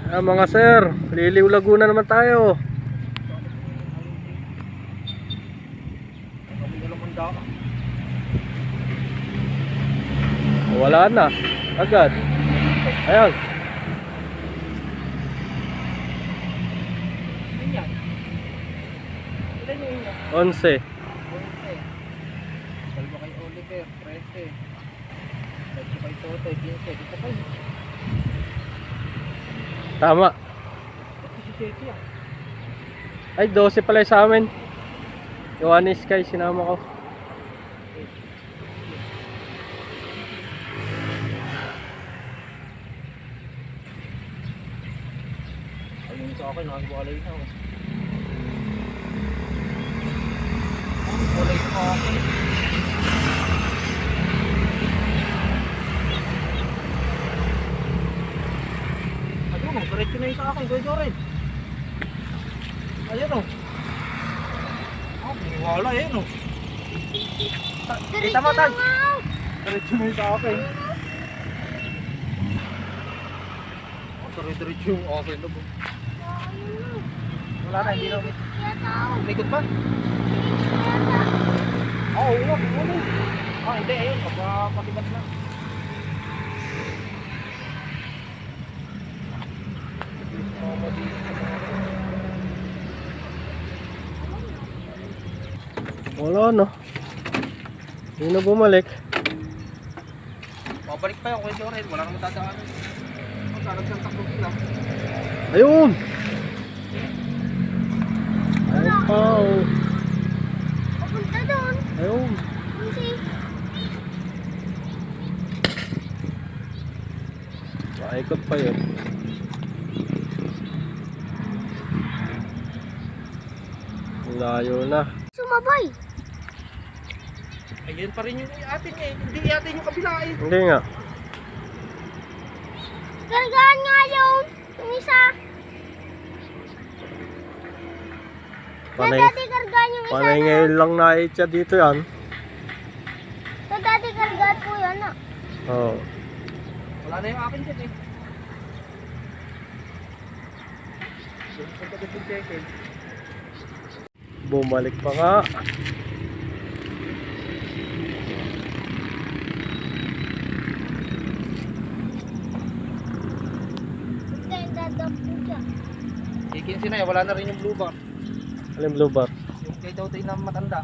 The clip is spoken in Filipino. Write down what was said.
Mga sir, Liliw Laguna naman tayo. Wala na, agad. Ayan. Ilan yung ina? 11. 11. Dalawa kay Oliver, 13. Dalawa kay Totoy, 15. Dito pa yun. Tama. Si Seti ah. Ay, 12 pala yung sa amin. Yung One Sky, sinama ko. Ayun sa akin, nakagiwalay na. Walay sa akin. Ayun, diretso na yun sa akin, Kuya Joren. Ayun o. Wala yun o. Kita mo tayo. Diretso na yun sa akin. Diretso yung akin na po. Wala na, hindi na ulit. Umikot pa? Oo, wala. Hindi, ayun. Pagpapatibat na. Wala no. Hindi na bumalik. Babalik pa yung Kuya Joren. Wala naman dadaanan. Magkarag ng takbo sila. Ayun! Ayun pa oh. Papunta doon. Ayun. Kasi Maikot pa yun. Layo na. sumabay. Ayun pa rin yung atin eh. Hindi atin yung kabila eh. Hindi nga. Kargaan nga yun. Yung isa. Panay, Dati kargaan yung isa. panay ngayon lang naitya dito yan. Dati kargaan po yan ah. Oo. Wala na yung akin dyan eh. Punta ko check-in. Bumalik pa nga. Kaya dadap po siya. Kikinsin na eh. Wala na rin yung blue bar. Alam blue bar. Yung kay Totoy na matanda.